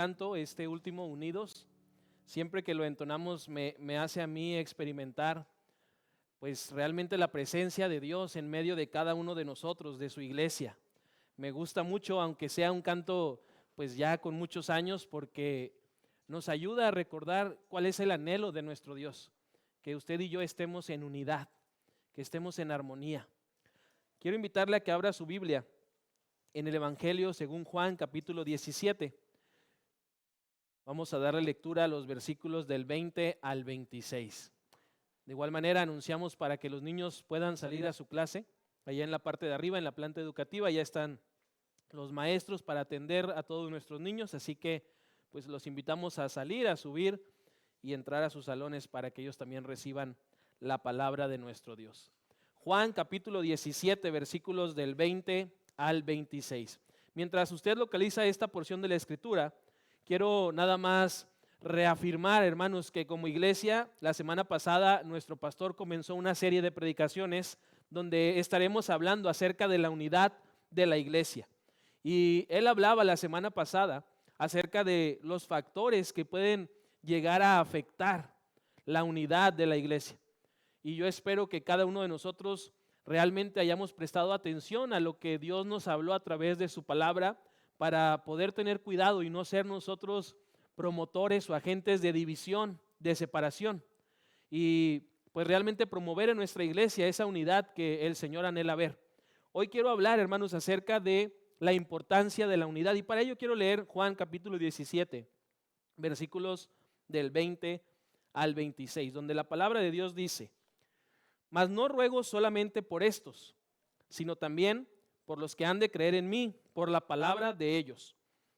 canto, este último, Unidos, siempre que lo entonamos me hace a mí experimentar pues realmente la presencia de Dios en medio de cada uno de nosotros, de su iglesia. Me gusta mucho, aunque sea un canto pues ya con muchos años, porque nos ayuda a recordar cuál es el anhelo de nuestro Dios, que usted y yo estemos en unidad, que estemos en armonía. Quiero invitarle a que abra su Biblia en el Evangelio según Juan, capítulo 17. Vamos a darle lectura a los versículos del 20 al 26. De igual manera anunciamos para que los niños puedan salir a su clase. Allá en la parte de arriba, en la planta educativa, ya están los maestros para atender a todos nuestros niños, así que pues los invitamos a salir, a subir y entrar a sus salones para que ellos también reciban la palabra de nuestro Dios. Juan capítulo 17, versículos del 20 al 26. Mientras usted localiza esta porción de la Escritura, quiero nada más reafirmar, hermanos, que como iglesia, la semana pasada nuestro pastor comenzó una serie de predicaciones donde estaremos hablando acerca de la unidad de la iglesia. Y él hablaba la semana pasada acerca de los factores que pueden llegar a afectar la unidad de la iglesia. Y yo espero que cada uno de nosotros realmente hayamos prestado atención a lo que Dios nos habló a través de su palabra para poder tener cuidado y no ser nosotros promotores o agentes de división, de separación. Y pues realmente promover en nuestra iglesia esa unidad que el Señor anhela ver. Hoy quiero hablar, hermanos, acerca de la importancia de la unidad. Y para ello quiero leer Juan capítulo 17, versículos del 20 al 26, donde la palabra de Dios dice: mas no ruego solamente por estos, sino también por los que han de creer en mí, por la palabra de ellos,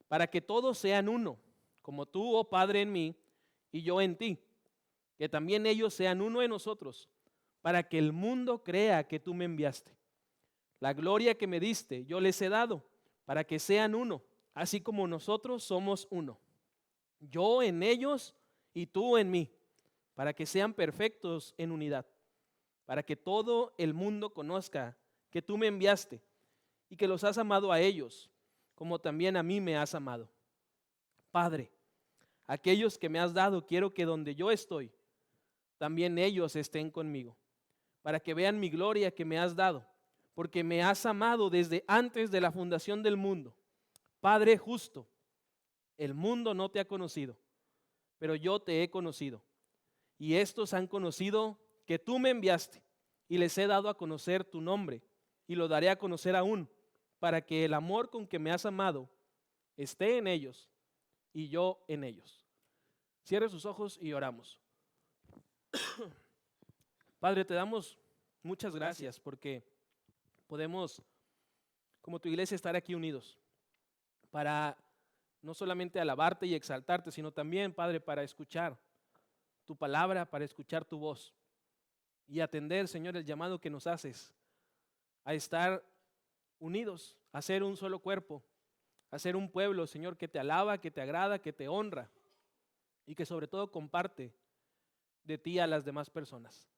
para que todos sean uno, como tú, oh Padre, en mí y yo en ti, que también ellos sean uno en nosotros, para que el mundo crea que tú me enviaste. La gloria que me diste yo les he dado, para que sean uno, así como nosotros somos uno. Yo en ellos y tú en mí, para que sean perfectos en unidad, para que todo el mundo conozca que tú me enviaste y que los has amado a ellos, como también a mí me has amado. Padre, aquellos que me has dado, quiero que donde yo estoy, también ellos estén conmigo, para que vean mi gloria que me has dado, porque me has amado desde antes de la fundación del mundo. Padre justo, el mundo no te ha conocido, pero yo te he conocido, y estos han conocido que tú me enviaste, y les he dado a conocer tu nombre, y lo daré a conocer aún, para que el amor con que me has amado esté en ellos, y yo en ellos. Cierre sus ojos y oramos. Padre, te damos muchas gracias porque podemos, como tu iglesia, estar aquí unidos para no solamente alabarte y exaltarte, sino también, Padre, para escuchar tu palabra, para escuchar tu voz y atender, Señor, el llamado que nos haces a estar unidos, a ser un solo cuerpo, a ser un pueblo, Señor, que te alaba, que te agrada, que te honra y que sobre todo comparte de ti a las demás personas.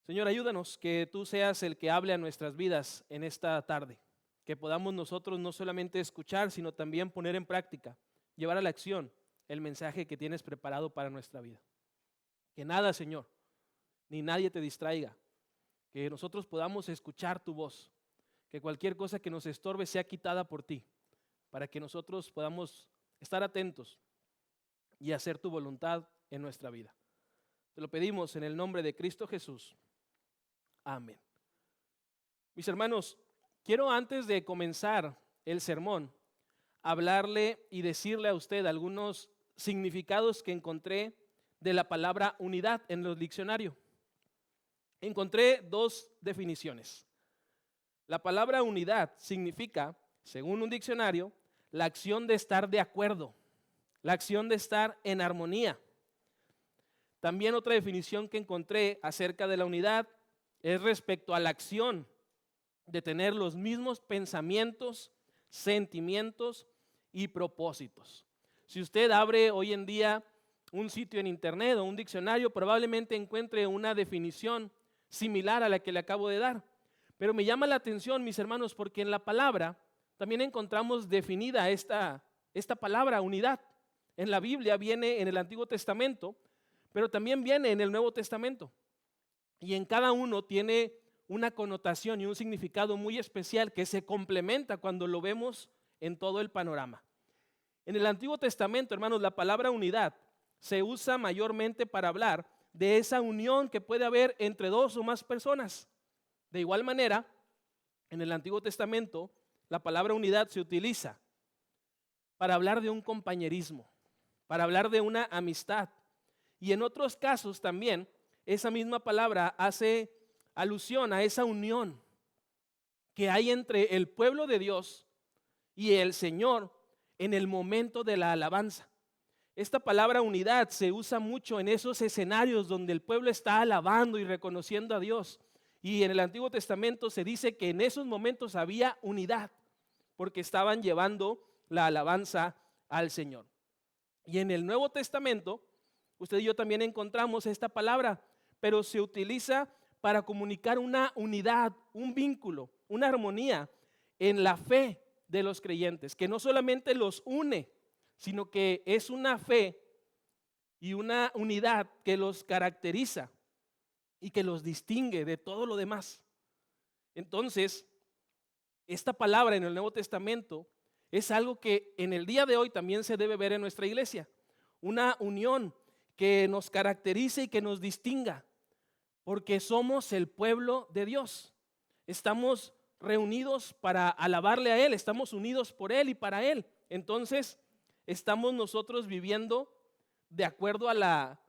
Señor, ayúdanos que tú seas el que hable a nuestras vidas en esta tarde, que podamos nosotros no solamente escuchar, sino también poner en práctica, llevar a la acción el mensaje que tienes preparado para nuestra vida. Que nada, Señor, ni nadie te distraiga, que nosotros podamos escuchar tu voz, que cualquier cosa que nos estorbe sea quitada por ti, para que nosotros podamos estar atentos y hacer tu voluntad en nuestra vida. Te lo pedimos en el nombre de Cristo Jesús. Amén. Mis hermanos, quiero antes de comenzar el sermón, hablarle y decirle a usted algunos significados que encontré de la palabra unidad en los diccionarios. Encontré dos definiciones. La palabra unidad significa, según un diccionario, la acción de estar de acuerdo, la acción de estar en armonía. También otra definición que encontré acerca de la unidad es respecto a la acción de tener los mismos pensamientos, sentimientos y propósitos. Si usted abre hoy en día un sitio en internet o un diccionario, probablemente encuentre una definición similar a la que le acabo de dar. Pero me llama la atención, mis hermanos, porque en la palabra también encontramos definida esta esta palabra unidad. En la Biblia viene en el Antiguo Testamento, pero también viene en el Nuevo Testamento. Y en cada uno tiene una connotación y un significado muy especial que se complementa cuando lo vemos en todo el panorama. En el Antiguo Testamento, hermanos, la palabra unidad se usa mayormente para hablar de esa unión que puede haber entre dos o más personas. De igual manera, en el Antiguo Testamento, la palabra unidad se utiliza para hablar de un compañerismo, para hablar de una amistad. Y en otros casos también, esa misma palabra hace alusión a esa unión que hay entre el pueblo de Dios y el Señor en el momento de la alabanza. Esta palabra unidad se usa mucho en esos escenarios donde el pueblo está alabando y reconociendo a Dios. Y en el Antiguo Testamento se dice que en esos momentos había unidad, porque estaban llevando la alabanza al Señor. Y en el Nuevo Testamento, usted y yo también encontramos esta palabra, pero se utiliza para comunicar una unidad, un vínculo, una armonía en la fe de los creyentes, que no solamente los une, sino que es una fe y una unidad que los caracteriza y que los distingue de todo lo demás. Entonces, esta palabra en el Nuevo Testamento es algo que en el día de hoy también se debe ver en nuestra iglesia. Una unión que nos caracterice y que nos distinga, porque somos el pueblo de Dios. Estamos reunidos para alabarle a Él, estamos unidos por Él y para Él. Entonces, estamos nosotros viviendo de acuerdo a la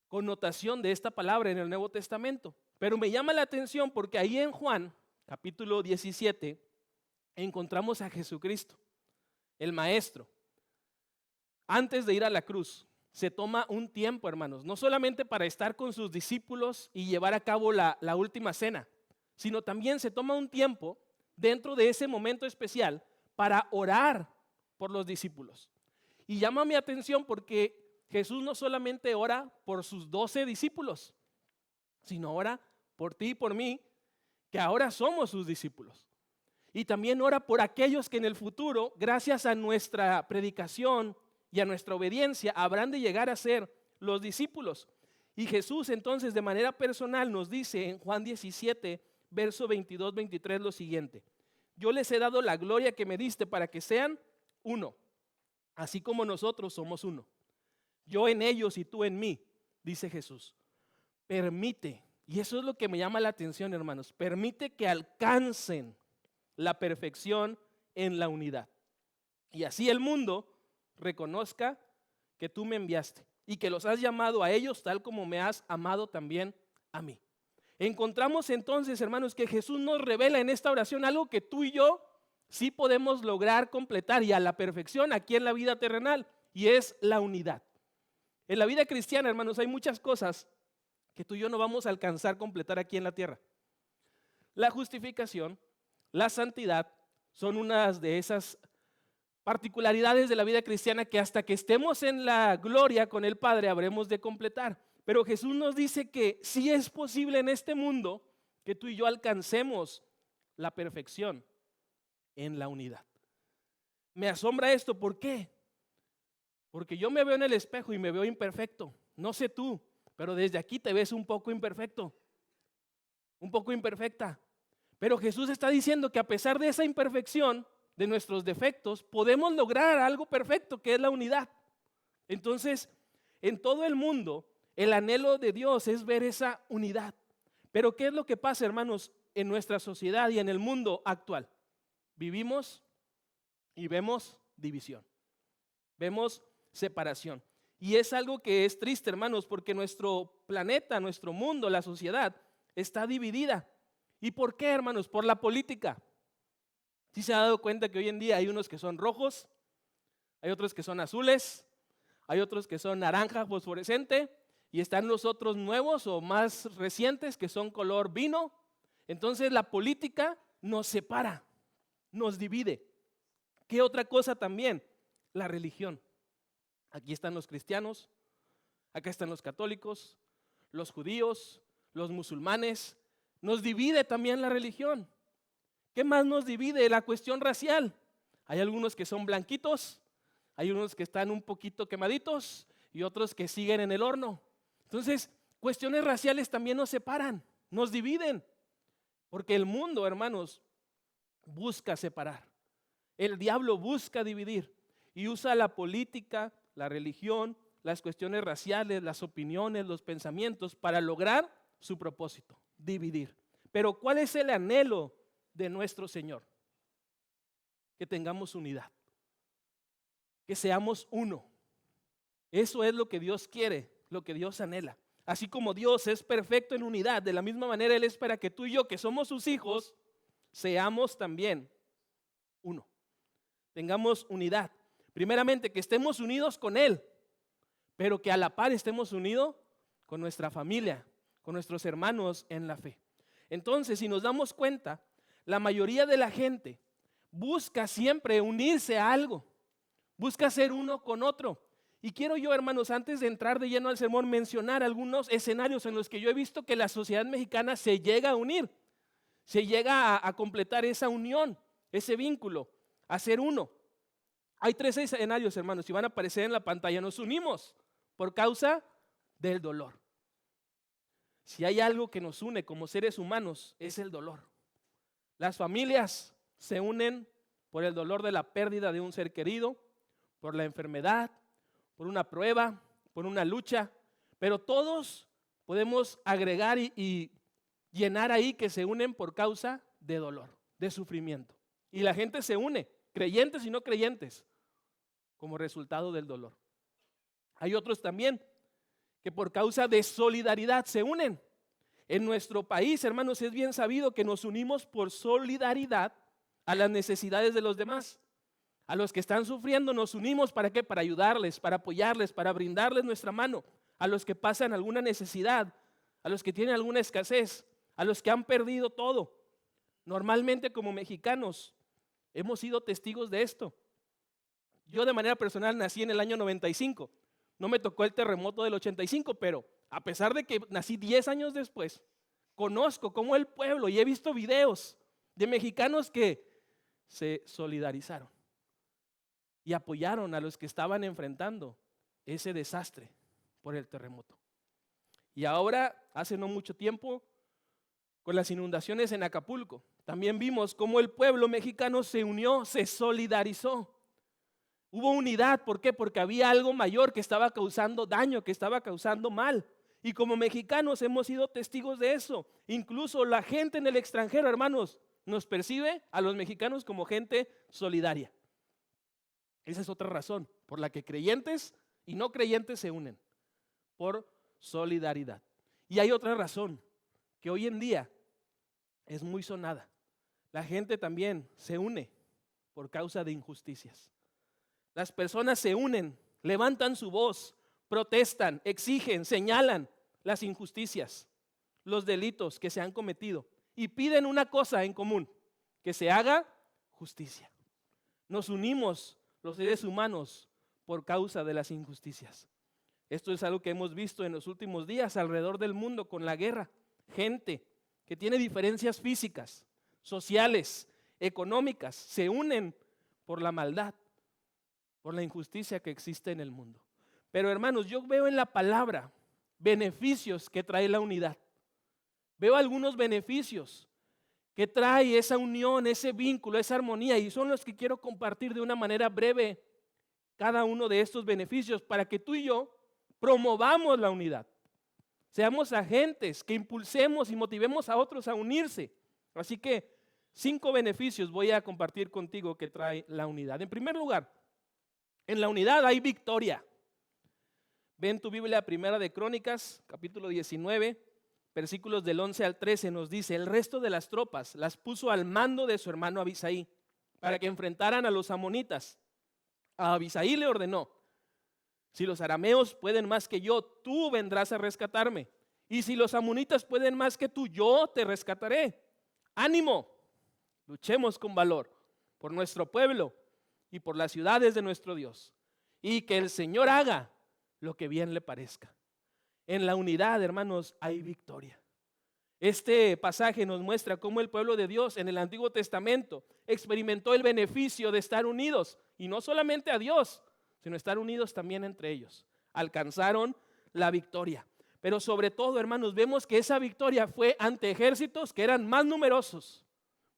connotación de esta palabra en el Nuevo Testamento. Pero me llama la atención porque ahí en Juan, capítulo 17, encontramos a Jesucristo, el Maestro. Antes de ir a la cruz, se toma un tiempo, hermanos, no solamente para estar con sus discípulos y llevar a cabo la última cena, sino también se toma un tiempo dentro de ese momento especial para orar por los discípulos. Y llama mi atención porque Jesús no solamente ora por sus 12 discípulos, sino ora por ti y por mí, que ahora somos sus discípulos. Y también ora por aquellos que en el futuro, gracias a nuestra predicación y a nuestra obediencia, habrán de llegar a ser los discípulos. Y Jesús entonces de manera personal nos dice en Juan 17, verso 22-23 lo siguiente: yo les he dado la gloria que me diste para que sean uno, así como nosotros somos uno. Yo en ellos y tú en mí, dice Jesús. Permite, y eso es lo que me llama la atención, hermanos, permite que alcancen la perfección en la unidad. Y así el mundo reconozca que tú me enviaste y que los has llamado a ellos tal como me has amado también a mí. Encontramos entonces, hermanos, que Jesús nos revela en esta oración algo que tú y yo sí podemos lograr completar y a la perfección aquí en la vida terrenal, y es la unidad. En la vida cristiana, hermanos, hay muchas cosas que tú y yo no vamos a alcanzar completar aquí en la tierra. La justificación, la santidad son unas de esas particularidades de la vida cristiana que hasta que estemos en la gloria con el Padre habremos de completar. Pero Jesús nos dice que sí es posible en este mundo que tú y yo alcancemos la perfección en la unidad. Me asombra esto, ¿por qué? Porque yo me veo en el espejo y me veo imperfecto. No sé tú, pero desde aquí te ves un poco imperfecto, un poco imperfecta. Pero Jesús está diciendo que a pesar de esa imperfección, de nuestros defectos, podemos lograr algo perfecto, que es la unidad. Entonces, en todo el mundo, el anhelo de Dios es ver esa unidad. Pero ¿qué es lo que pasa, hermanos, en nuestra sociedad y en el mundo actual? Vivimos y vemos división, vemos separación. Y es algo que es triste, hermanos, porque nuestro planeta, nuestro mundo, la sociedad está dividida. ¿Y por qué, hermanos? Por la política. ¿Sí se ha dado cuenta que hoy en día hay unos que son rojos, hay otros que son azules, hay otros que son naranja fosforescente y están los otros nuevos o más recientes que son color vino? Entonces la política nos separa, nos divide. ¿Qué otra cosa también? La religión. Aquí están los cristianos, acá están los católicos, los judíos, los musulmanes. Nos divide también la religión. ¿Qué más nos divide? La cuestión racial. Hay algunos que son blanquitos, Hay unos que están un poquito quemaditos y otros que siguen en el horno. Entonces, cuestiones raciales también nos separan, nos dividen. Porque el mundo, hermanos, busca separar. El diablo busca dividir y usa la política, la religión, las cuestiones raciales, las opiniones, los pensamientos para lograr su propósito, dividir. Pero ¿cuál es el anhelo de nuestro Señor? Que tengamos unidad, que seamos uno. Eso es lo que Dios quiere, lo que Dios anhela. Así como Dios es perfecto en unidad, de la misma manera Él espera que tú y yo, que somos sus hijos, seamos también uno. Tengamos unidad. Primeramente, que estemos unidos con Él, pero que a la par estemos unidos con nuestra familia, con nuestros hermanos en la fe. Entonces, si nos damos cuenta, la mayoría de la gente busca siempre unirse a algo, busca ser uno con otro. Y quiero yo, hermanos, antes de entrar de lleno al sermón, mencionar algunos escenarios en los que yo he visto que la sociedad mexicana se llega a unir, se llega a completar esa unión, ese vínculo, a ser uno. Hay 3 escenarios, hermanos, y van a aparecer en la pantalla. Nos unimos por causa del dolor. Si hay algo que nos une como seres humanos, es el dolor. Las familias se unen por el dolor de la pérdida de un ser querido, por la enfermedad, por una prueba, por una lucha, pero todos podemos agregar y llenar ahí que se unen por causa de dolor, de sufrimiento. Y la gente se une, creyentes y no creyentes, como resultado del dolor. Hay otros también que por causa de solidaridad se unen. En nuestro país, hermanos, es bien sabido que nos unimos por solidaridad a las necesidades de los demás. A los que están sufriendo nos unimos, ¿para qué? Para ayudarles, para apoyarles, para brindarles nuestra mano. A los que pasan alguna necesidad, a los que tienen alguna escasez, a los que han perdido todo. Normalmente como mexicanos hemos sido testigos de esto. Yo de manera personal nací en el año 95. No me tocó el terremoto del 85, pero a pesar de que nací 10 años después, conozco cómo el pueblo, y he visto videos de mexicanos que se solidarizaron y apoyaron a los que estaban enfrentando ese desastre por el terremoto. Y ahora, hace no mucho tiempo, con las inundaciones en Acapulco, también vimos cómo el pueblo mexicano se unió, se solidarizó. Hubo unidad, ¿por qué? Porque había algo mayor que estaba causando daño, que estaba causando mal. Y como mexicanos hemos sido testigos de eso. Incluso la gente en el extranjero, hermanos, nos percibe a los mexicanos como gente solidaria. Esa es otra razón por la que creyentes y no creyentes se unen, por solidaridad. Y hay otra razón que hoy en día es muy sonada. La gente también se une por causa de injusticias. Las personas se unen, levantan su voz, protestan, exigen, señalan las injusticias, los delitos que se han cometido y piden una cosa en común, que se haga justicia. Nos unimos los seres humanos por causa de las injusticias. Esto es algo que hemos visto en los últimos días alrededor del mundo con la guerra. Gente que tiene diferencias físicas, sociales, económicas, se unen por la maldad, por la injusticia que existe en el mundo. Pero hermanos, yo veo en la palabra beneficios que trae la unidad. Veo algunos beneficios que trae esa unión, ese vínculo, esa armonía, y son los que quiero compartir de una manera breve cada uno de estos beneficios para que tú y yo promovamos la unidad. Seamos agentes que impulsemos y motivemos a otros a unirse. Así que 5 beneficios voy a compartir contigo que trae la unidad. En primer lugar, en la unidad hay victoria. Ve en tu Biblia, Primera de Crónicas, capítulo 19, versículos del 11 al 13, nos dice: el resto de las tropas las puso al mando de su hermano Abisaí para que enfrentaran a los amonitas. A Abisaí le ordenó: si los arameos pueden más que yo, tú vendrás a rescatarme. Y si los amonitas pueden más que tú, yo te rescataré. Ánimo, luchemos con valor por nuestro pueblo y por las ciudades de nuestro Dios. Y que el Señor haga lo que bien le parezca. En la unidad, hermanos, hay victoria. Este pasaje nos muestra cómo el pueblo de Dios en el Antiguo Testamento experimentó el beneficio de estar unidos. Y no solamente a Dios, sino estar unidos también entre ellos. Alcanzaron la victoria. Pero sobre todo, hermanos, vemos que esa victoria fue ante ejércitos que eran más numerosos,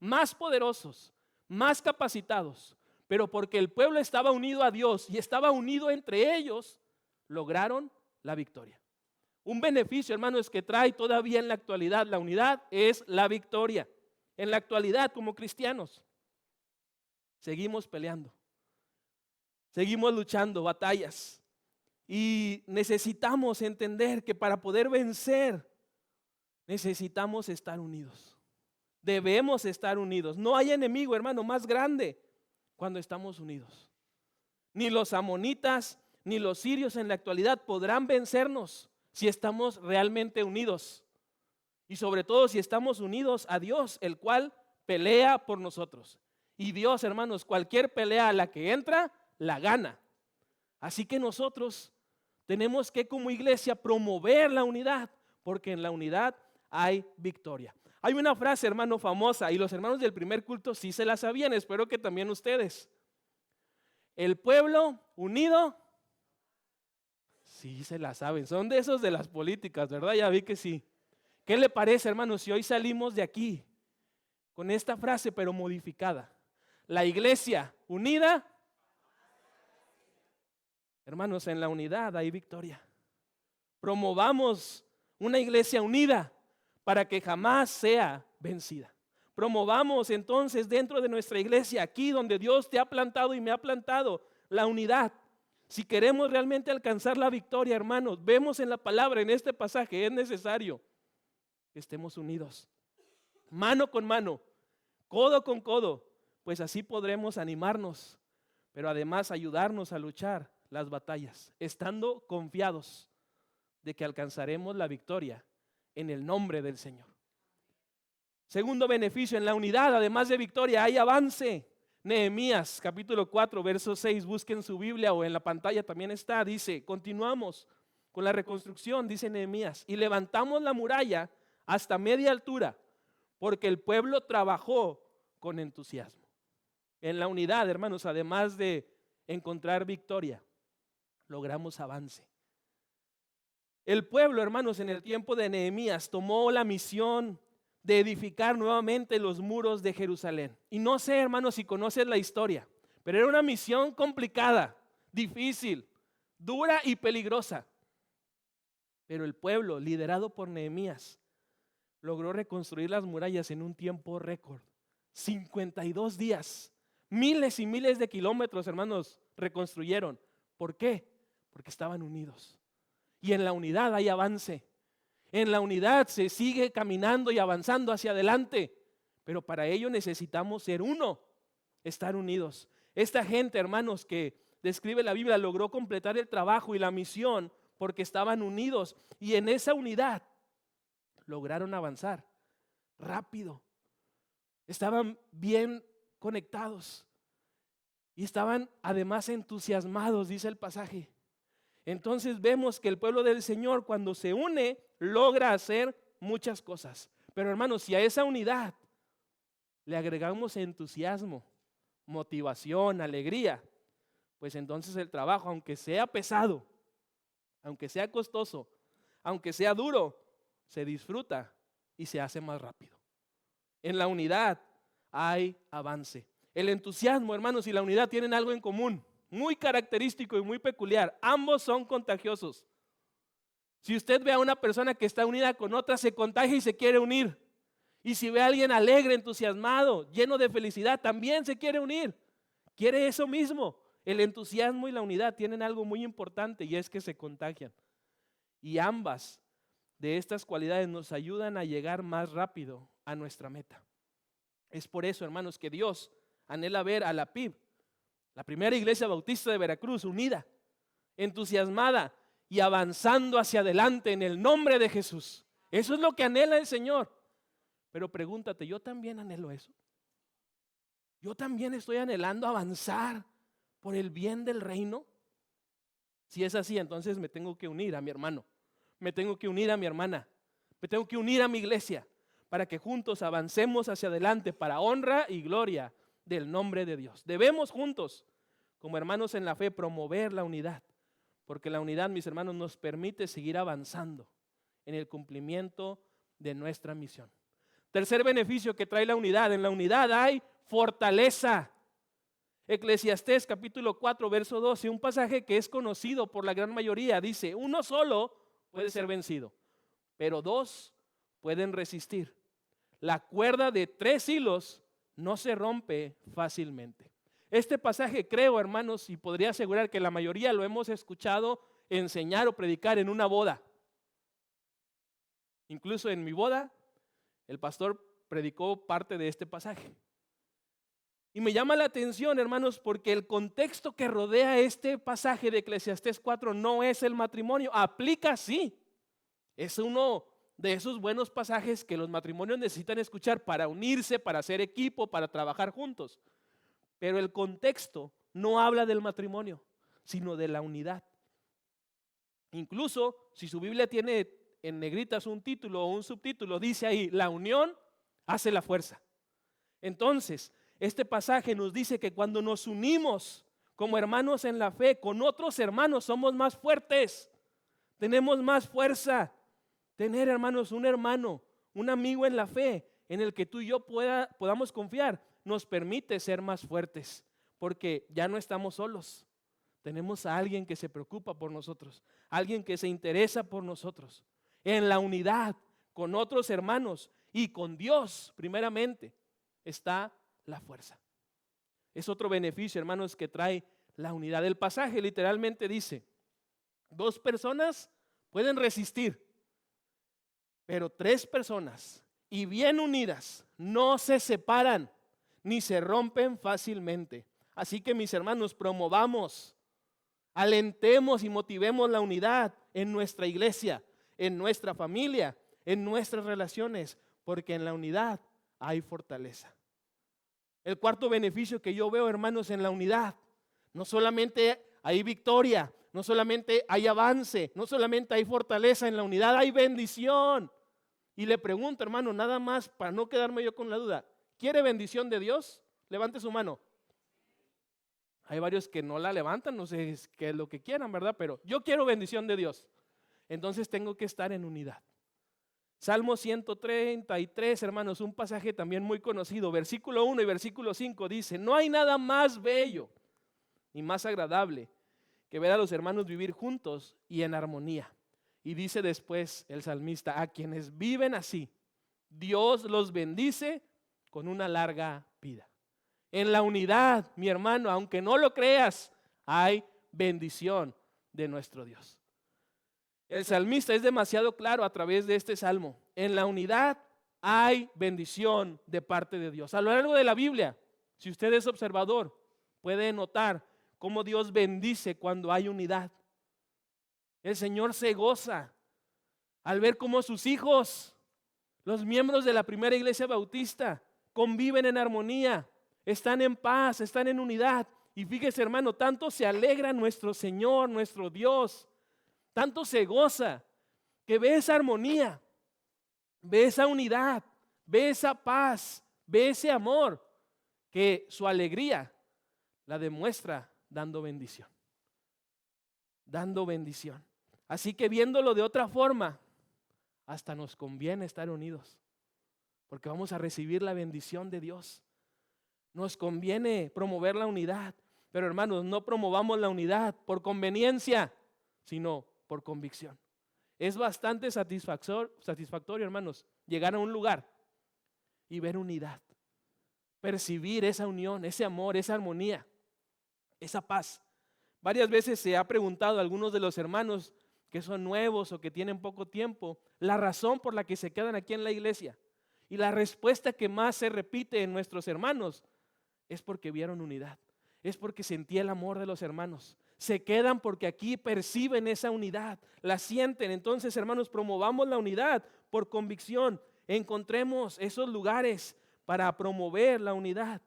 más poderosos, más capacitados. Pero porque el pueblo estaba unido a Dios y estaba unido entre ellos, lograron la victoria. Un beneficio, hermanos, que trae todavía en la actualidad la unidad es la victoria. En la actualidad, como cristianos, seguimos peleando, seguimos luchando batallas y necesitamos entender que para poder vencer necesitamos estar unidos. Debemos estar unidos. No hay enemigo, hermano, más grande cuando estamos unidos. Ni los amonitas ni los sirios en la actualidad podrán vencernos si estamos realmente unidos. Y sobre todo si estamos unidos a Dios, el cual pelea por nosotros. Y Dios, hermanos, cualquier pelea a la que entra, la gana. Así que nosotros tenemos que como iglesia promover la unidad, porque en la unidad hay victoria. Hay una frase, hermano, famosa, y los hermanos del primer culto sí se la sabían, espero que también ustedes. El pueblo unido, sí se la saben, son de esos de las políticas, ¿verdad? Ya vi que sí. ¿Qué le parece, hermanos, si hoy salimos de aquí con esta frase, pero modificada? La iglesia unida. Hermanos, en la unidad hay victoria. Promovamos una iglesia unida para que jamás sea vencida. Promovamos entonces dentro de nuestra iglesia, aquí donde Dios te ha plantado y me ha plantado, la unidad. Si queremos realmente alcanzar la victoria, hermanos, vemos en la palabra, en este pasaje, es necesario que estemos unidos, mano con mano, codo con codo, pues así podremos animarnos, pero además ayudarnos a luchar las batallas, estando confiados de que alcanzaremos la victoria en el nombre del Señor. Segundo beneficio, en la unidad, además de victoria, hay avance. Nehemías capítulo 4, verso 6, busquen su Biblia o en la pantalla también está, dice, continuamos con la reconstrucción, dice Nehemías, y levantamos la muralla hasta media altura, porque el pueblo trabajó con entusiasmo. En la unidad, hermanos, además de encontrar victoria, logramos avance. El pueblo, hermanos, en el tiempo de Nehemías tomó la misión de edificar nuevamente los muros de Jerusalén. Y no sé, hermanos, si conoces la historia, pero era una misión complicada, difícil, dura y peligrosa. Pero el pueblo, liderado por Nehemías, logró reconstruir las murallas en un tiempo récord. 52 días, miles y miles de kilómetros, hermanos, reconstruyeron. ¿Por qué? Porque estaban unidos. Y en la unidad hay avance. En la unidad se sigue caminando y avanzando hacia adelante. Pero para ello necesitamos ser uno, estar unidos. Esta gente, hermanos, que describe la Biblia, logró completar el trabajo y la misión porque estaban unidos. Y en esa unidad lograron avanzar rápido. Estaban bien conectados. Y estaban además entusiasmados, dice el pasaje. Entonces vemos que el pueblo del Señor cuando se une logra hacer muchas cosas. Pero hermanos, si a esa unidad le agregamos entusiasmo, motivación, alegría, pues entonces el trabajo, aunque sea pesado, aunque sea costoso, aunque sea duro, se disfruta y se hace más rápido. En la unidad hay avance. El entusiasmo, hermanos, y la unidad tienen algo en común, muy característico y muy peculiar. Ambos son contagiosos. Si usted ve a una persona que está unida con otra, se contagia y se quiere unir. Y si ve a alguien alegre, entusiasmado, lleno de felicidad, también se quiere unir. Quiere eso mismo. El entusiasmo y la unidad tienen algo muy importante y es que se contagian. Y ambas de estas cualidades nos ayudan a llegar más rápido a nuestra meta. Es por eso, hermanos, que Dios anhela ver a la PIB, la primera iglesia bautista de Veracruz, unida, entusiasmada y avanzando hacia adelante en el nombre de Jesús. Eso es lo que anhela el Señor. Pero pregúntate, ¿yo también anhelo eso? ¿Yo también estoy anhelando avanzar por el bien del reino? Si es así, entonces me tengo que unir a mi hermano, me tengo que unir a mi hermana, me tengo que unir a mi iglesia para que juntos avancemos hacia adelante para honra y gloria del nombre de Dios. Debemos juntos como hermanos en la fe, promover la unidad, porque la unidad, mis hermanos, nos permite seguir avanzando en el cumplimiento de nuestra misión. Tercer beneficio que trae la unidad: en la unidad hay fortaleza. Eclesiastés capítulo 4, verso 12, un pasaje que es conocido por la gran mayoría, dice: uno solo puede ser vencido, pero dos pueden resistir. La cuerda de 3 hilos no se rompe fácilmente. Este pasaje, creo, hermanos, y podría asegurar que la mayoría lo hemos escuchado enseñar o predicar en una boda. Incluso en mi boda, el pastor predicó parte de este pasaje. Y me llama la atención, hermanos, porque el contexto que rodea este pasaje de Eclesiastés 4 no es el matrimonio. Aplica, sí. Es uno de esos buenos pasajes que los matrimonios necesitan escuchar para unirse, para hacer equipo, para trabajar juntos. Pero el contexto no habla del matrimonio, sino de la unidad. Incluso si su Biblia tiene en negritas un título o un subtítulo, dice ahí: la unión hace la fuerza. Entonces, este pasaje nos dice que cuando nos unimos como hermanos en la fe con otros hermanos, somos más fuertes, tenemos más fuerza. Tener, hermanos, un hermano, un amigo en la fe en el que tú y yo podamos confiar, nos permite ser más fuertes, porque ya no estamos solos. Tenemos a alguien que se preocupa por nosotros, alguien que se interesa por nosotros. En la unidad con otros hermanos y con Dios, primeramente, está la fuerza. Es otro beneficio, hermanos, que trae la unidad. El pasaje literalmente dice: 2 personas pueden resistir, pero 3 personas y bien unidas no se separan ni se rompen fácilmente. Así que, mis hermanos, promovamos, alentemos y motivemos la unidad en nuestra iglesia, en nuestra familia, en nuestras relaciones, porque en la unidad hay fortaleza. El cuarto beneficio que yo veo, hermanos, en la unidad: no solamente hay victoria, no solamente hay avance, no solamente hay fortaleza, en la unidad hay bendición. Y le pregunto, hermano, nada más para no quedarme yo con la duda: ¿quiere bendición de Dios? Levante su mano. Hay varios que no la levantan, no sé qué es lo que quieran, ¿verdad? Pero yo quiero bendición de Dios. Entonces tengo que estar en unidad. Salmo 133, hermanos, un pasaje también muy conocido, versículo 1 y versículo 5 dice: no hay nada más bello y más agradable que ver a los hermanos vivir juntos y en armonía. Y dice después el salmista: a quienes viven así, Dios los bendice con una larga vida. En la unidad, mi hermano, aunque no lo creas, hay bendición de nuestro Dios. El salmista es demasiado claro a través de este salmo: en la unidad hay bendición de parte de Dios. A lo largo de la Biblia, si usted es observador, puede notar cómo Dios bendice cuando hay unidad. El Señor se goza al ver cómo sus hijos, los miembros de la primera iglesia bautista, conviven en armonía, están en paz, están en unidad. Y fíjese, hermano, tanto se alegra nuestro Señor, nuestro Dios, tanto se goza, que ve esa armonía, ve esa unidad, ve esa paz, ve ese amor, que su alegría la demuestra dando bendición. Dando bendición. Así que, viéndolo de otra forma, hasta nos conviene estar unidos, porque vamos a recibir la bendición de Dios. Nos conviene promover la unidad, pero, hermanos, no promovamos la unidad por conveniencia, sino por convicción. Es bastante satisfactorio, hermanos, llegar a un lugar y ver unidad, percibir esa unión, ese amor, esa armonía, esa paz. Varias veces se ha preguntado a algunos de los hermanos que son nuevos o que tienen poco tiempo la razón por la que se quedan aquí en la iglesia. Y la respuesta que más se repite en nuestros hermanos es porque vieron unidad, es porque sentía el amor de los hermanos. Se quedan porque aquí perciben esa unidad, la sienten. Entonces, hermanos, promovamos la unidad por convicción. Encontremos esos lugares para promover la unidad.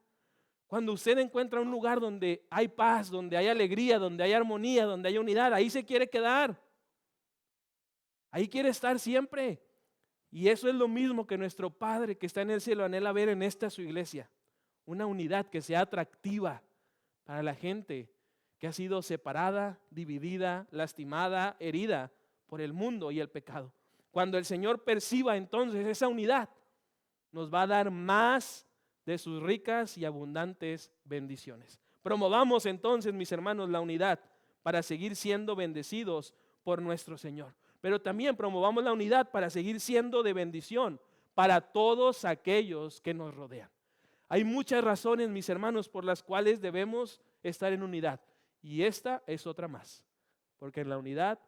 Cuando usted encuentra un lugar donde hay paz, donde hay alegría, donde hay armonía, donde hay unidad, ahí se quiere quedar. Ahí quiere estar siempre. Y eso es lo mismo que nuestro Padre que está en el cielo anhela ver en esta su iglesia. Una unidad que sea atractiva para la gente que ha sido separada, dividida, lastimada, herida por el mundo y el pecado. Cuando el Señor perciba entonces esa unidad, nos va a dar más de sus ricas y abundantes bendiciones. Promovamos entonces, mis hermanos, la unidad para seguir siendo bendecidos por nuestro Señor. Pero también promovamos la unidad para seguir siendo de bendición para todos aquellos que nos rodean. Hay muchas razones, mis hermanos, por las cuales debemos estar en unidad. Y esta es otra más, porque en la unidad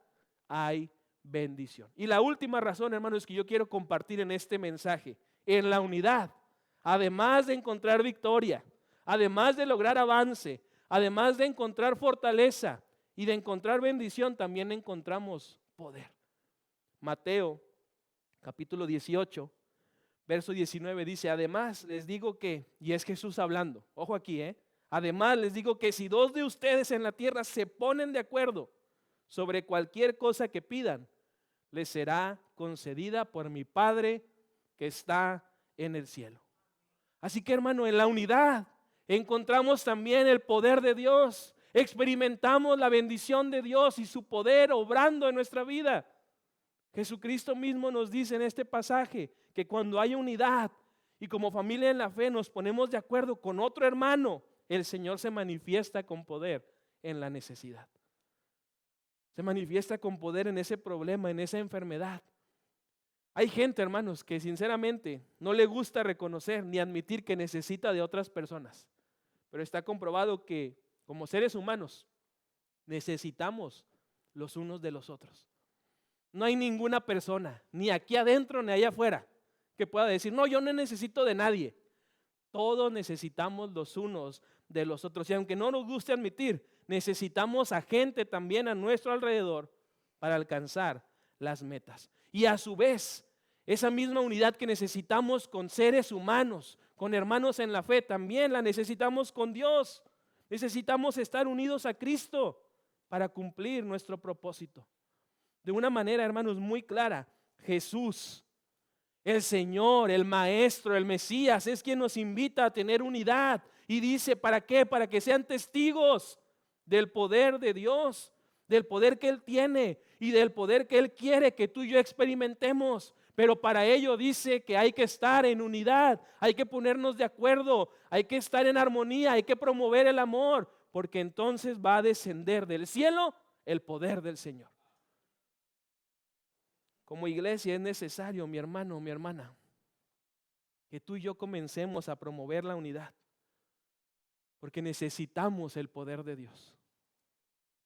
hay bendición. Y la última razón, hermanos, que yo quiero compartir en este mensaje, en la unidad, además de encontrar victoria, además de lograr avance, además de encontrar fortaleza y de encontrar bendición, también encontramos poder. Mateo, capítulo 18, verso 19 dice, además les digo que, y es Jesús hablando, ojo aquí, además les digo que si dos de ustedes en la tierra se ponen de acuerdo sobre cualquier cosa que pidan, les será concedida por mi Padre que está en el cielo. Así que, hermano, en la unidad encontramos también el poder de Dios. Experimentamos la bendición de Dios y su poder obrando en nuestra vida. Jesucristo mismo nos dice en este pasaje que cuando hay unidad y como familia en la fe nos ponemos de acuerdo con otro hermano, el Señor se manifiesta con poder en la necesidad. Se manifiesta con poder en ese problema, en esa enfermedad. Hay gente, hermanos, que sinceramente no le gusta reconocer ni admitir que necesita de otras personas. Pero está comprobado que como seres humanos necesitamos los unos de los otros. No hay ninguna persona, ni aquí adentro ni allá afuera, que pueda decir, no, yo no necesito de nadie. Todos necesitamos los unos de los otros. Y aunque no nos guste admitir, necesitamos a gente también a nuestro alrededor para alcanzar las metas. Y a su vez, esa misma unidad que necesitamos con seres humanos, con hermanos en la fe, también la necesitamos con Dios. Necesitamos estar unidos a Cristo para cumplir nuestro propósito. De una manera, hermanos, muy clara, Jesús, el Señor, el Maestro, el Mesías, es quien nos invita a tener unidad. Y dice, ¿para qué? Para que sean testigos del poder de Dios, del poder que Él tiene y del poder que Él quiere que tú y yo experimentemos. Pero para ello dice que hay que estar en unidad, hay que ponernos de acuerdo, hay que estar en armonía, hay que promover el amor, porque entonces va a descender del cielo el poder del Señor. Como iglesia es necesario, mi hermano, mi hermana, que tú y yo comencemos a promover la unidad, porque necesitamos el poder de Dios.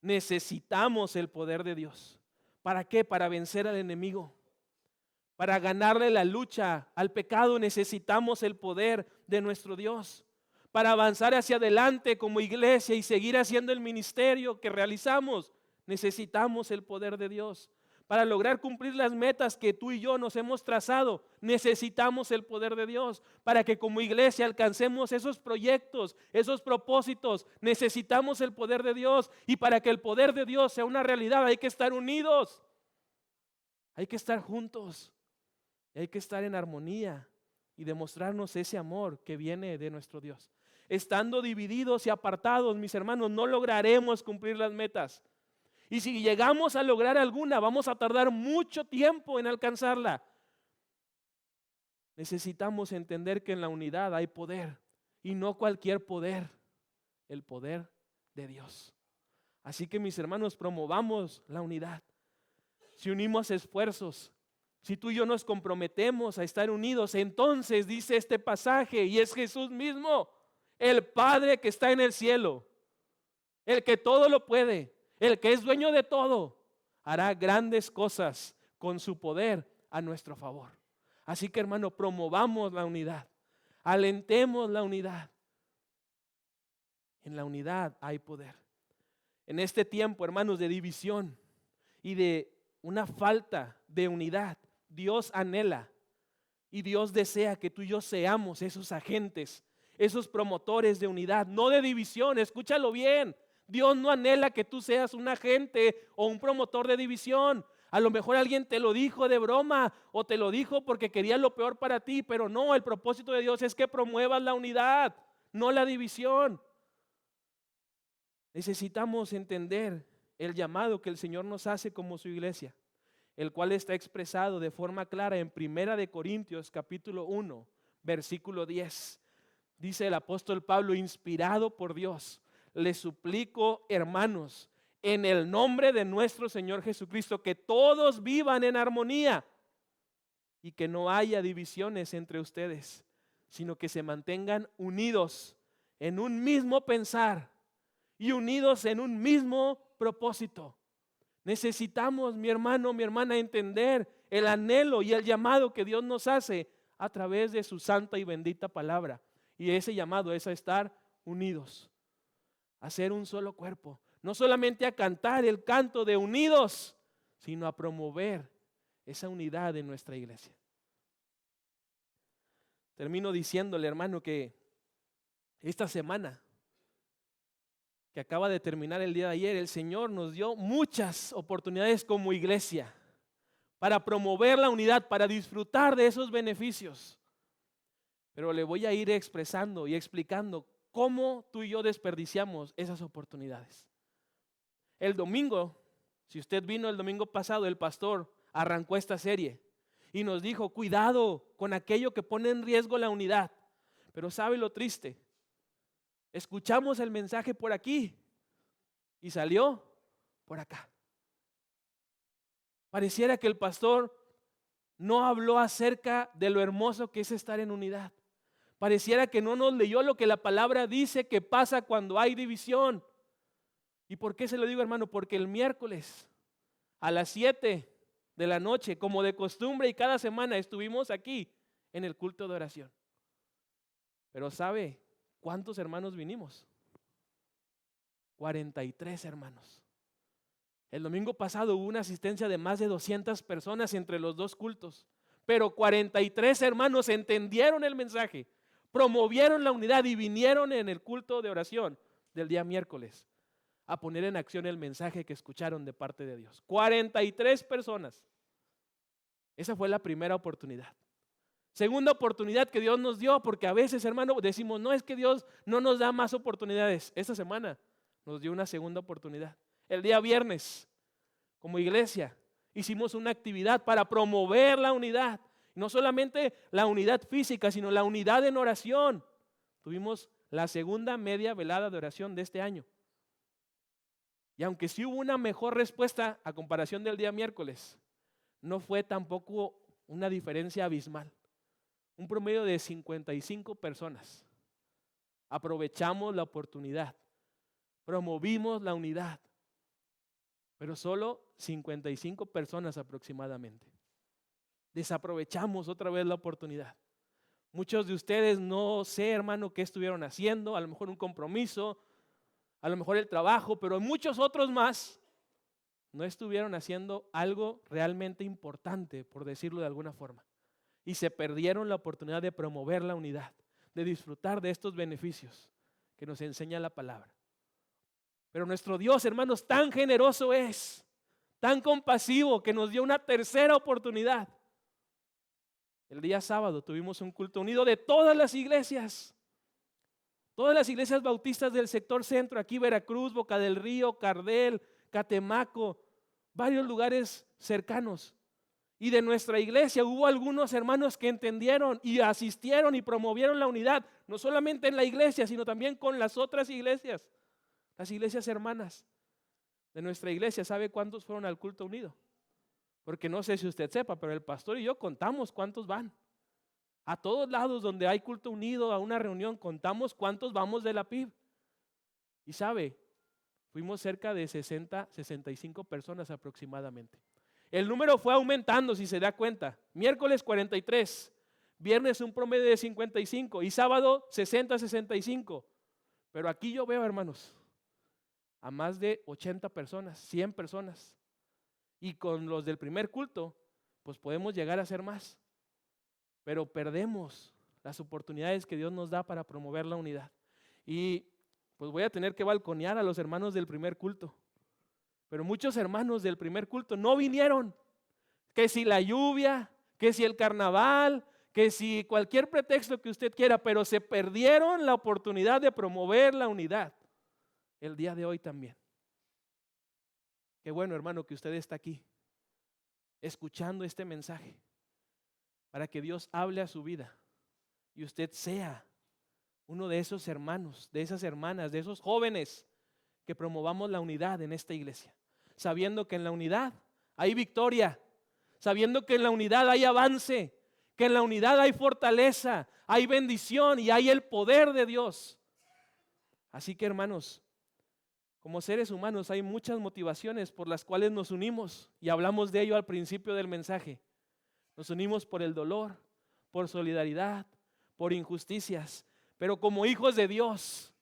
Necesitamos el poder de Dios. ¿Para qué? Para vencer al enemigo. Para ganarle la lucha al pecado necesitamos el poder de nuestro Dios. Para avanzar hacia adelante como iglesia y seguir haciendo el ministerio que realizamos, necesitamos el poder de Dios. Para lograr cumplir las metas que tú y yo nos hemos trazado, necesitamos el poder de Dios. Para que como iglesia alcancemos esos proyectos, esos propósitos, necesitamos el poder de Dios. Y para que el poder de Dios sea una realidad, hay que estar unidos. Hay que estar juntos. Hay que estar en armonía y demostrarnos ese amor que viene de nuestro Dios. Estando divididos y apartados, mis hermanos, no lograremos cumplir las metas. Y si llegamos a lograr alguna, vamos a tardar mucho tiempo en alcanzarla. Necesitamos entender que en la unidad hay poder, y no cualquier poder, el poder de Dios. Así que, mis hermanos, promovamos la unidad. Si unimos esfuerzos, si tú y yo nos comprometemos a estar unidos, entonces dice este pasaje, y es Jesús mismo, el Padre que está en el cielo, el que todo lo puede, el que es dueño de todo, hará grandes cosas con su poder a nuestro favor. Así que, hermano, promovamos la unidad, alentemos la unidad. En la unidad hay poder. En este tiempo, hermanos, de división y de una falta de unidad, Dios anhela y Dios desea que tú y yo seamos esos agentes, esos promotores de unidad, no de división. Escúchalo bien. Dios no anhela que tú seas un agente o un promotor de división. A lo mejor alguien te lo dijo de broma o te lo dijo porque quería lo peor para ti, pero no, el propósito de Dios es que promuevas la unidad, no la división. Necesitamos entender el llamado que el Señor nos hace como su iglesia, el cual está expresado de forma clara en 1 Corintios capítulo 1, versículo 10. Dice el apóstol Pablo, inspirado por Dios, les suplico, hermanos, en el nombre de nuestro Señor Jesucristo, que todos vivan en armonía y que no haya divisiones entre ustedes, sino que se mantengan unidos en un mismo pensar y unidos en un mismo propósito. Necesitamos, mi hermano, mi hermana, entender el anhelo y el llamado que Dios nos hace a través de su santa y bendita palabra. Y ese llamado es a estar unidos, a ser un solo cuerpo. No solamente a cantar el canto de unidos, sino a promover esa unidad en nuestra iglesia. Termino diciéndole, hermano, que esta semana que acaba de terminar el día de ayer, el Señor nos dio muchas oportunidades como iglesia para promover la unidad, para disfrutar de esos beneficios. Pero le voy a ir expresando y explicando cómo tú y yo desperdiciamos esas oportunidades. El domingo, si usted vino el domingo pasado, el pastor arrancó esta serie y nos dijo, cuidado con aquello que pone en riesgo la unidad. Pero ¿sabe lo triste? Escuchamos el mensaje por aquí y salió por acá. Pareciera que el pastor no habló acerca de lo hermoso que es estar en unidad. Pareciera que no nos leyó lo que la palabra dice que pasa cuando hay división. ¿Y por qué se lo digo, hermano? Porque el miércoles a las 7 de la noche, como de costumbre y cada semana, estuvimos aquí en el culto de oración. Pero ¿sabe cuántos hermanos vinimos? 43 hermanos. El domingo pasado hubo una asistencia de más de 200 personas entre los dos cultos, pero 43 hermanos entendieron el mensaje, promovieron la unidad y vinieron en el culto de oración del día miércoles a poner en acción el mensaje que escucharon de parte de Dios. 43 personas. Esa fue la primera oportunidad. Segunda oportunidad que Dios nos dio, porque a veces, hermano, decimos, no, es que Dios no nos da más oportunidades. Esta semana nos dio una segunda oportunidad. El día viernes, como iglesia, hicimos una actividad para promover la unidad. No solamente la unidad física, sino la unidad en oración. Tuvimos la segunda media velada de oración de este año. Y aunque sí hubo una mejor respuesta a comparación del día miércoles, no fue tampoco una diferencia abismal. Un promedio de 55 personas. Aprovechamos la oportunidad, promovimos la unidad, pero solo 55 personas aproximadamente. Desaprovechamos otra vez la oportunidad. Muchos de ustedes no sé, hermano, qué estuvieron haciendo, a lo mejor un compromiso, a lo mejor el trabajo, pero muchos otros más no estuvieron haciendo algo realmente importante, por decirlo de alguna forma. Y se perdieron la oportunidad de promover la unidad, de disfrutar de estos beneficios que nos enseña la palabra. Pero nuestro Dios, hermanos, tan generoso es, tan compasivo, que nos dio una tercera oportunidad. El día sábado tuvimos un culto unido de todas las iglesias bautistas del sector centro, aquí Veracruz, Boca del Río, Cardel, Catemaco, varios lugares cercanos. Y de nuestra iglesia hubo algunos hermanos que entendieron y asistieron y promovieron la unidad, no solamente en la iglesia, sino también con las otras iglesias, las iglesias hermanas de nuestra iglesia. ¿Sabe cuántos fueron al culto unido? Porque no sé si usted sepa, pero el pastor y yo contamos cuántos van. A todos lados donde hay culto unido, a una reunión, contamos cuántos vamos de la PIB. Y sabe, fuimos cerca de 65 personas aproximadamente. El número fue aumentando, si se da cuenta. Miércoles 43, viernes un promedio de 55 y sábado 60-65. Pero aquí yo veo, hermanos, a más de 80 personas, 100 personas. Y con los del primer culto, pues podemos llegar a ser más. Pero perdemos las oportunidades que Dios nos da para promover la unidad. Y pues voy a tener que balconear a los hermanos del primer culto. Pero muchos hermanos del primer culto no vinieron. Que si la lluvia, que si el carnaval, que si cualquier pretexto que usted quiera, pero se perdieron la oportunidad de promover la unidad. el día de hoy también. Qué bueno, hermano, que usted está aquí, escuchando este mensaje, para que Dios hable a su vida y usted sea uno de esos hermanos, de esas hermanas, de esos jóvenes que promovamos la unidad en esta iglesia, sabiendo que en la unidad hay victoria, sabiendo que en la unidad hay avance, que en la unidad hay fortaleza, hay bendición y hay el poder de Dios. Así que, hermanos, como seres humanos hay muchas motivaciones por las cuales nos unimos, y hablamos de ello al principio del mensaje. Nos unimos por el dolor, por solidaridad, por injusticias, pero como hijos de Dios,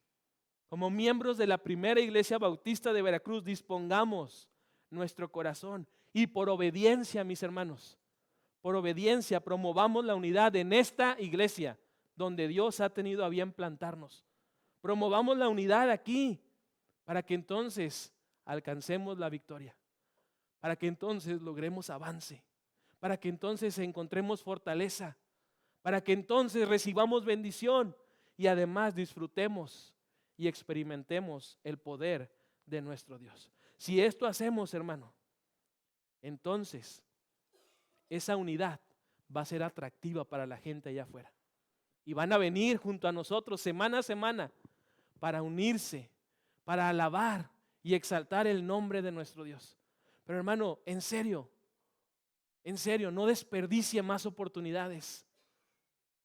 como miembros de la primera iglesia bautista de Veracruz, dispongamos nuestro corazón y por obediencia, mis hermanos, por obediencia promovamos la unidad en esta iglesia donde Dios ha tenido a bien plantarnos. Promovamos la unidad aquí para que entonces alcancemos la victoria, para que entonces logremos avance, para que entonces encontremos fortaleza, para que entonces recibamos bendición y además disfrutemos y experimentemos el poder de nuestro Dios. Si esto hacemos, hermano, entonces esa unidad va a ser atractiva para la gente allá afuera. Y van a venir junto a nosotros semana a semana para unirse, para alabar y exaltar el nombre de nuestro Dios. Pero hermano, en serio, no desperdicie más oportunidades.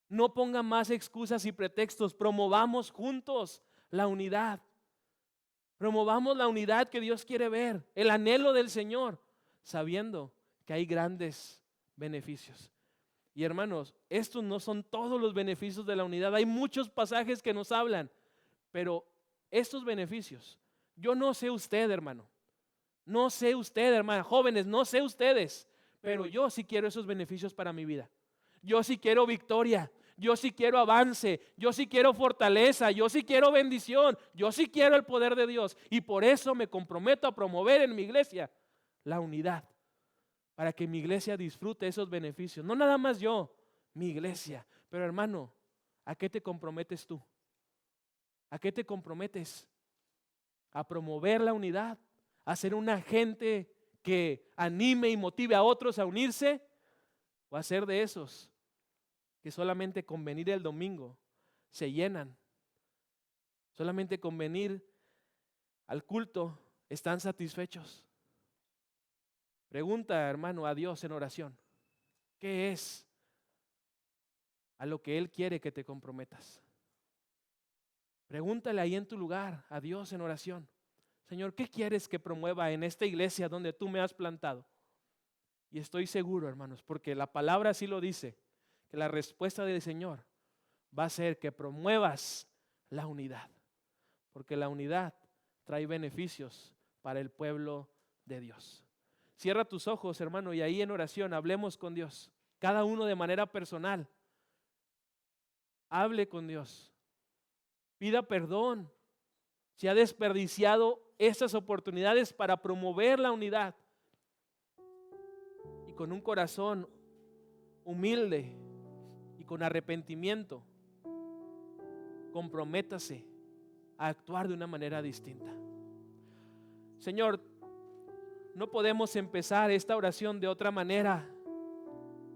No ponga más excusas y pretextos. Promovamos juntos la unidad. Promovamos la unidad que Dios quiere ver, el anhelo del Señor, sabiendo que hay grandes beneficios. Y hermanos, estos no son todos los beneficios de la unidad. Hay muchos pasajes que nos hablan, pero estos beneficios, yo no sé usted, hermano, no sé usted, hermana, jóvenes, no sé ustedes, pero yo sí quiero esos beneficios para mi vida. Yo sí quiero victoria, yo sí quiero avance, yo sí quiero fortaleza, yo sí quiero bendición, yo sí quiero el poder de Dios. Y por eso me comprometo a promover en mi iglesia la unidad, para que mi iglesia disfrute esos beneficios. No nada más yo, mi iglesia. Pero hermano, ¿a qué te comprometes tú? ¿A qué te comprometes? ¿A promover la unidad? ¿A ser un agente que anime y motive a otros a unirse? ¿O a ser de esos que solamente con venir el domingo se llenan? Solamente con venir al culto están satisfechos. Pregunta, hermano, a Dios en oración, ¿qué es a lo que Él quiere que te comprometas? Pregúntale ahí en tu lugar a Dios en oración. Señor, ¿qué quieres que promueva en esta iglesia donde tú me has plantado? Y estoy seguro, hermanos, porque la palabra así lo dice, que la respuesta del Señor va a ser que promuevas la unidad, porque la unidad trae beneficios para el pueblo de Dios. Cierra tus ojos, hermano, y ahí en oración hablemos con Dios, cada uno de manera personal. Hable con Dios, pida perdón si ha desperdiciado esas oportunidades para promover la unidad. Y con un corazón humilde y con arrepentimiento, comprométase a actuar de una manera distinta. Señor, no podemos empezar esta oración de otra manera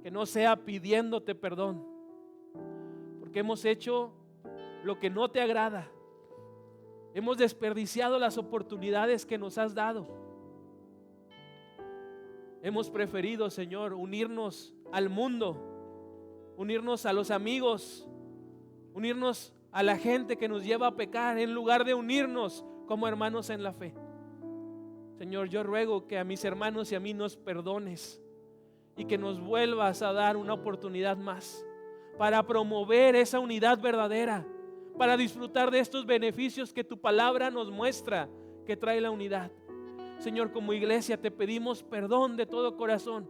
que no sea pidiéndote perdón, porque hemos hecho lo que no te agrada. Hemos desperdiciado las oportunidades que nos has dado. Hemos preferido, Señor, unirnos al mundo, unirnos a los amigos, unirnos a la gente que nos lleva a pecar, en lugar de unirnos como hermanos en la fe. Señor, yo ruego que a mis hermanos y a mí nos perdones y que nos vuelvas a dar una oportunidad más para promover esa unidad verdadera, para disfrutar de estos beneficios que tu palabra nos muestra que trae la unidad. Señor, como iglesia te pedimos perdón de todo corazón,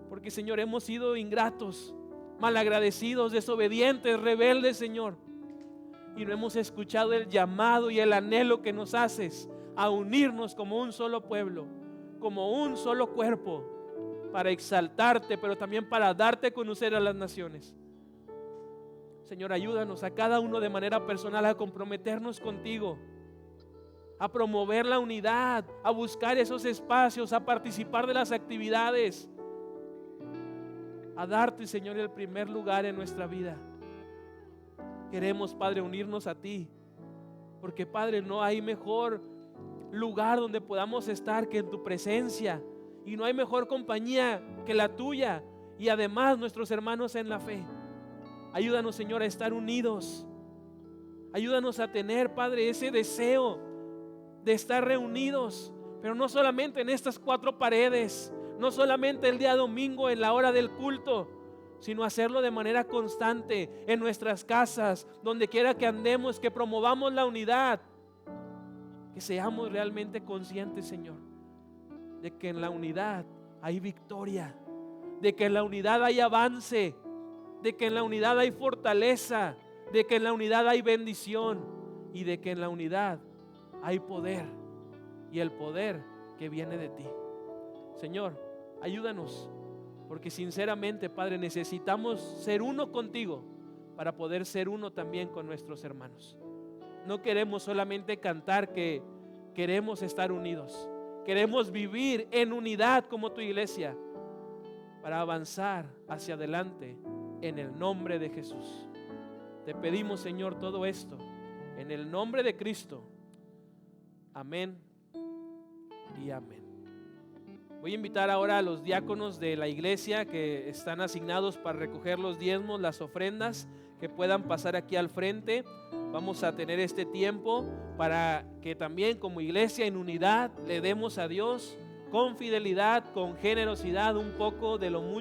porque Señor, hemos sido ingratos, malagradecidos, desobedientes, rebeldes, Señor, y no hemos escuchado el llamado y el anhelo que nos haces a unirnos como un solo pueblo, como un solo cuerpo, para exaltarte, pero también para darte a conocer a las naciones. Señor, ayúdanos a cada uno de manera personal a comprometernos contigo, a promover la unidad, a buscar esos espacios, a participar de las actividades, a darte, Señor, el primer lugar en nuestra vida. Queremos, Padre, unirnos a ti, porque, Padre, no hay mejor lugar donde podamos estar que en tu presencia, y no hay mejor compañía que la tuya, y además nuestros hermanos en la fe. Ayúdanos, Señor, a estar unidos. Ayúdanos a tener, Padre, ese deseo de estar reunidos, pero no solamente en estas 4 paredes, no solamente el día domingo en la hora del culto, sino hacerlo de manera constante en nuestras casas, donde quiera que andemos, que promovamos la unidad, que seamos realmente conscientes, Señor, de que en la unidad hay victoria, de que en la unidad hay avance, de que en la unidad hay fortaleza, de que en la unidad hay bendición y de que en la unidad hay poder, y el poder que viene de ti. Señor, ayúdanos, porque sinceramente, Padre, necesitamos ser uno contigo para poder ser uno también con nuestros hermanos. No queremos solamente cantar que queremos estar unidos, queremos vivir en unidad como tu iglesia para avanzar hacia adelante en el nombre de Jesús. Te pedimos, Señor, todo esto en el nombre de Cristo. Amén y amén. Voy a invitar ahora a los diáconos de la iglesia que están asignados para recoger los diezmos, las ofrendas, que puedan pasar aquí al frente. Vamos a tener este tiempo para que también como iglesia en unidad le demos a Dios con fidelidad, con generosidad, un poco de lo mucho